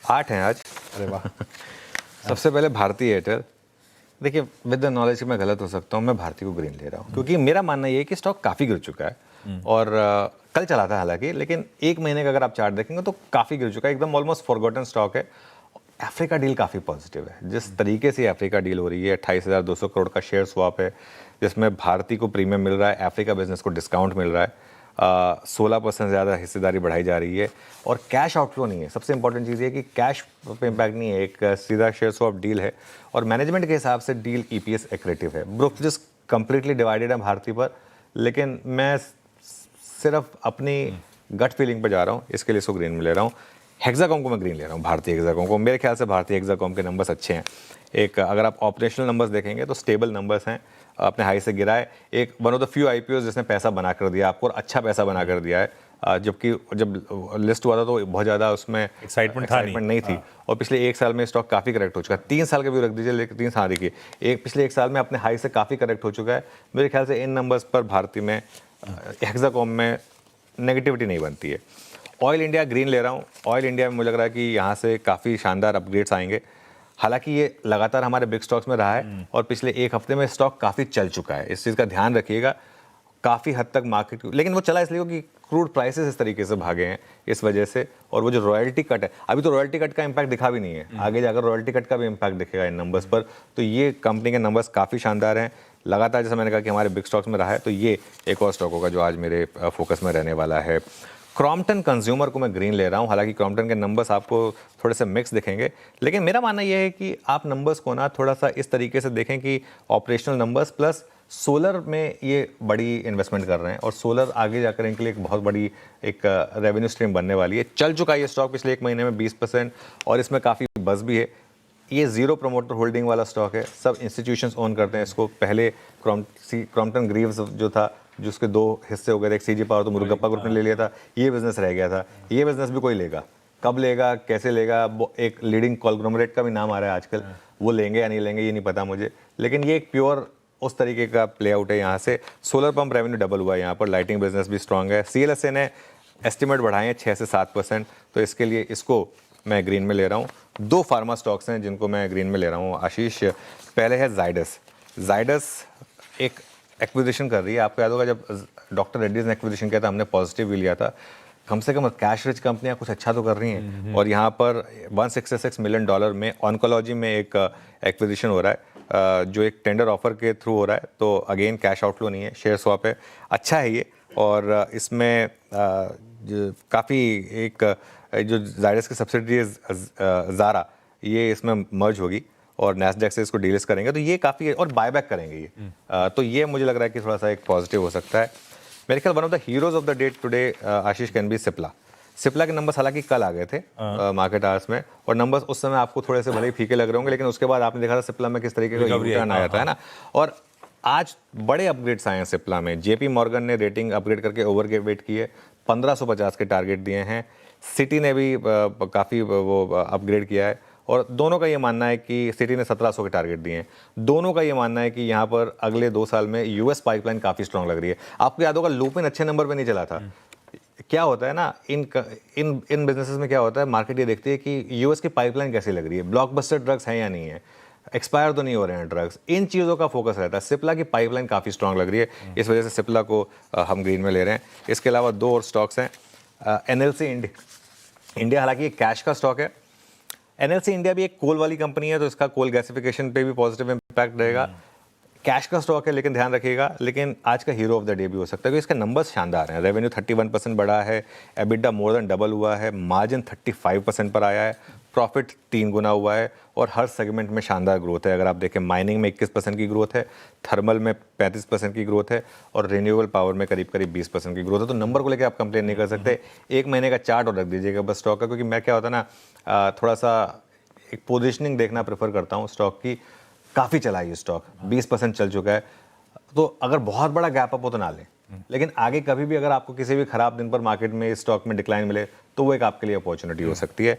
8 हैं आज। अरे वाह। सबसे पहले भारती एयरटेल। देखिए, विद द नॉलेज कि मैं गलत हो सकता हूँ, मैं भारती को ग्रीन ले रहा हूँ क्योंकि मेरा मानना ये है कि स्टॉक काफ़ी गिर चुका है और कल चला था हालांकि, लेकिन एक महीने का अगर आप चार्ट देखेंगे तो काफ़ी गिर चुका है, एकदम ऑलमोस्ट फॉरगॉटन स्टॉक है। अफ्रीका डील काफ़ी पॉजिटिव है, जिस तरीके से अफ्रीका डील हो रही है, 28,200 करोड़ का शेयर स्वैप है जिसमें भारती को प्रीमियम मिल रहा है, अफ्रीका बिजनेस को डिस्काउंट मिल रहा है, 16% ज़्यादा हिस्सेदारी बढ़ाई जा रही है और कैश आउटफ्लो नहीं है। सबसे इंपॉर्टेंट चीज़ ये है कि कैश पे इम्पैक्ट नहीं है, एक सीधा शेयर स्वैप डील है और मैनेजमेंट के हिसाब से डील ईपीएस एक्रेटिव है। ब्रोकरेज कंप्लीटली डिवाइडेड है भारती पर, लेकिन मैं सिर्फ अपनी गट फीलिंग पे जा रहा हूँ, इसके लिए इसको ग्रीन में ले रहा हूँ। हेक्साकॉम को मैं ग्रीन ले रहा हूँ, भारतीय हेक्साकॉम को। मेरे ख्याल से भारतीय हेक्साकॉम के नंबर्स अच्छे हैं। एक अगर आप ऑपरेशनल नंबर्स देखेंगे तो स्टेबल नंबर्स हैं, अपने हाई से गिरा है। एक one of the few IPO जिसने पैसा बना कर दिया आपको और अच्छा पैसा बना कर दिया है, जबकि जब लिस्ट हुआ था तो बहुत ज़्यादा उसमें एक्साइटमेंट नहीं थी। और पिछले एक साल में स्टॉक काफ़ी करेक्ट हो चुका है। 3 साल का व्यू रख दीजिए, लेकिन 3 साल देखिए, पिछले एक साल में अपने हाई से काफ़ी करेक्ट हो चुका है। मेरे ख्याल से इन नंबर्स पर भारती में, हेक्साकॉम में नेगेटिविटी नहीं बनती है। ऑयल इंडिया ग्रीन ले रहा हूँ। ऑयल इंडिया में मुझे लग रहा है कि यहाँ से काफ़ी शानदार अपग्रेड्स आएंगे। हालांकि ये लगातार हमारे बिग स्टॉक्स में रहा है और पिछले एक हफ्ते में स्टॉक काफ़ी चल चुका है, इस चीज़ का ध्यान रखिएगा। काफ़ी हद तक मार्केट, लेकिन वो चला इसलिए कि क्रूड प्राइसेस इस तरीके से भागे हैं इस वजह से। और वो जो रॉयल्टी कट है, अभी तो रॉयल्टी कट का इम्पैक्ट दिखा भी नहीं है, आगे जाकर रॉयल्टी कट का भी इम्पैक्ट दिखेगा इन नंबर्स पर। तो ये कंपनी के नंबर्स काफ़ी शानदार हैं, लगातार जैसा मैंने कहा कि हमारे बिग स्टॉक्स में रहा है। तो ये एक और स्टॉक होगा जो आज मेरे फोकस में रहने वाला है। क्रॉम्पटन कंज्यूमर को मैं ग्रीन ले रहा हूँ। हालांकि क्रॉम्पटन के नंबर्स आपको थोड़े से मिक्स दिखेंगे, लेकिन मेरा मानना यह है कि आप नंबर्स को ना थोड़ा सा इस तरीके से देखें कि ऑपरेशनल नंबर्स प्लस सोलर में ये बड़ी इन्वेस्टमेंट कर रहे हैं और सोलर आगे जाकर इनके लिए एक बहुत बड़ी एक रेवेन्यू स्ट्रीम बनने वाली है। चल चुका है ये स्टॉक पिछले एक महीने में 20% और इसमें काफ़ी बज़ भी है। ये जीरो प्रमोटर होल्डिंग वाला स्टॉक है, सब इंस्टीट्यूशंस ओन करते हैं इसको। पहले क्रॉम्पटन ग्रीव्स जो था, जिसके 2 हिस्से हो गए थे, एक सीजी पावर तो मुरुगप्पा ग्रुप ने ले लिया था, ये बिजनेस रह गया था। ये बिजनेस भी कोई लेगा, कब लेगा, कैसे लेगा, एक लीडिंग कॉन्ग्लोमरेट का भी नाम आ रहा है आजकल, वो लेंगे या नहीं लेंगे ये नहीं पता मुझे, लेकिन ये एक प्योर उस तरीके का प्ले आउट है। यहाँ से सोलर पंप रेवेन्यू डबल हुआ है, यहाँ पर लाइटिंग बिजनेस भी स्ट्रांग है। सीएलएसए ने एस्टिमेट बढ़ाए हैं 6 से 7%, तो इसके लिए इसको मैं ग्रीन में ले रहा हूँ। 2 फार्मा स्टॉक्स हैं जिनको मैं ग्रीन में ले रहा हूँ आशीष। पहले है जाइडस। जाइडस एक एक्विजिशन कर रही है, आपको याद होगा जब डॉक्टर रेड्डीज ने एक्विजिशन किया था, हमने पॉजिटिव भी लिया था। कम से कम कैश रिच कंपनियां कुछ अच्छा तो कर रही हैं और यहाँ पर $166 मिलियन में ऑन्कोलॉजी में एक एक्विजिशन हो रहा है, जो एक टेंडर ऑफर के थ्रू हो रहा है। तो अगेन कैश आउटफ्लो नहीं है, शेयर स्वैप है, अच्छा है ये। और इसमें काफ़ी एक जो जाइडस की सब्सिडरी ज़ारा, ये इसमें मर्ज होगी और नैस्डैक से इसको डीलिस्ट करेंगे, तो ये काफ़ी, और बायबैक करेंगे ये। तो ये मुझे लग रहा है कि थोड़ा सा एक पॉजिटिव हो सकता है। मेरे ख्याल one of the heroes of the day today Ashish can be Cipla. Cipla के नंबर्स हालांकि कल आ गए थे मार्केट आवर्स में, और नंबर्स उस समय आपको थोड़े से भले ही फीके लग रहे होंगे, लेकिन उसके बाद आपने देखा था सिप्ला में किस तरीके का रिटर्न आया था, है ना। और आज बड़े अपग्रेड्स आए हैं सिप्ला में। जेपी मॉर्गन ने रेटिंग अपग्रेड करके ओवर वेट की है, 1550 के टारगेट दिए हैं। सिटी ने भी काफ़ी वो अपग्रेड किया है और दोनों का ये मानना है कि सिटी ने 1700 के टारगेट दिए हैं। दोनों का ये मानना है कि यहाँ पर अगले 2 साल में यूएस पाइपलाइन काफ़ी स्ट्रांग लग रही है। आपको याद होगा लुपिन अच्छे नंबर पे नहीं चला था। क्या होता है ना, इन बिजनेसेस में क्या होता है, मार्केट ये देखती है कि यूएस की पाइपलाइन कैसी लग रही है, ब्लॉकबस्टर ड्रग्स हैं या नहीं है, एक्सपायर तो नहीं हो रहे हैं ड्रग्स, इन चीज़ों का फोकस रहता है। सिप्ला की पाइपलाइन काफ़ी स्ट्रांग लग रही है, इस वजह से सिप्ला को हम ग्रीन में ले रहे हैं। इसके अलावा 2 और स्टॉक्स हैं। एनएलसी इंडिया, हालांकि ये कैश का स्टॉक है। एनएलसी इंडिया भी एक कोल वाली कंपनी है, तो इसका कोल गैसिफिकेशन पे भी पॉजिटिव इंपैक्ट रहेगा। कैश का स्टॉक है, लेकिन ध्यान रखिएगा, लेकिन आज का हीरो ऑफ द डे भी हो सकता है क्योंकि इसके नंबर्स शानदार हैं। रेवेन्यू 31% बढ़ा है, एबिटा मोर देन डबल हुआ है, मार्जिन 35% पर आया है, प्रॉफिट 3 गुना हुआ है और हर सेगमेंट में शानदार ग्रोथ है। अगर आप देखें, माइनिंग में 21% की ग्रोथ है, थर्मल में 35% की ग्रोथ है और रिन्यूएबल पावर में करीब 20% की ग्रोथ है। तो नंबर को लेकर आप कंप्लेन नहीं कर सकते। एक महीने का चार्ट और रख दीजिएगा बस स्टॉक का, क्योंकि मैं क्या होता है ना, थोड़ा सा एक पोजिशनिंग देखना प्रेफर करता हूँ स्टॉक की। काफ़ी चला है ये स्टॉक, 20% चल चुका है, तो अगर बहुत बड़ा गैप अप हो तो ना लें, लेकिन आगे कभी भी अगर आपको किसी भी खराब दिन पर मार्केट में इस स्टॉक में डिक्लाइन मिले तो वो एक आपके लिए अपॉर्चुनिटी हो सकती है।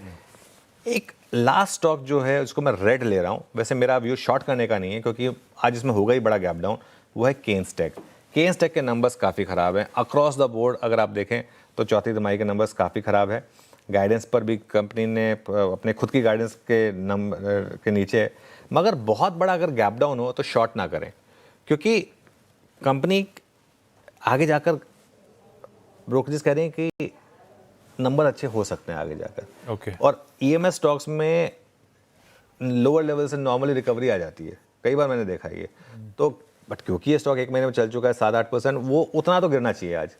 एक लास्ट स्टॉक जो है उसको मैं रेड ले रहा हूँ। वैसे मेरा व्यू शॉर्ट करने का नहीं है क्योंकि आज इसमें होगा ही बड़ा गैप डाउन, वो है केन्स टेक। केन्स टेक के नंबर्स काफ़ी ख़राब हैं अक्रॉस द बोर्ड। अगर आप देखें तो चौथी तिमाही के नंबर्स काफ़ी ख़राब है। गाइडेंस पर भी कंपनी ने अपने खुद की गाइडेंस के नंबर के नीचे, मगर बहुत बड़ा अगर गैप डाउन हो तो शॉर्ट ना करें, क्योंकि कंपनी आगे जाकर ब्रोकरेज कह रहे हैं कि नंबर अच्छे हो सकते हैं आगे जाकर। ओके। और ईएमएस स्टॉक्स में लोअर लेवल से नॉर्मली रिकवरी आ जाती है, कई बार मैंने देखा ये। तो बट क्योंकि ये स्टॉक एक महीने में चल चुका है 7-8%, वो उतना तो गिरना चाहिए आज।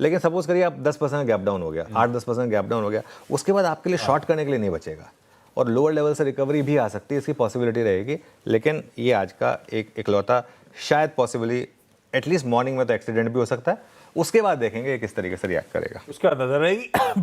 लेकिन सपोज करिए आप 10% गैप डाउन हो गया, 8-10% गैप डाउन हो गया, उसके बाद आपके लिए शॉर्ट करने के लिए नहीं बचेगा, और लोअर लेवल से रिकवरी भी आ सकती है, इसकी पॉसिबिलिटी रहेगी। लेकिन ये आज का एक इकलौता शायद पॉसिबली एटलीस्ट मॉर्निंग में तो एक्सीडेंट भी हो सकता है, उसके बाद देखेंगे किस तरीके से रिएक्ट करेगा। उसका नजर रहेगी।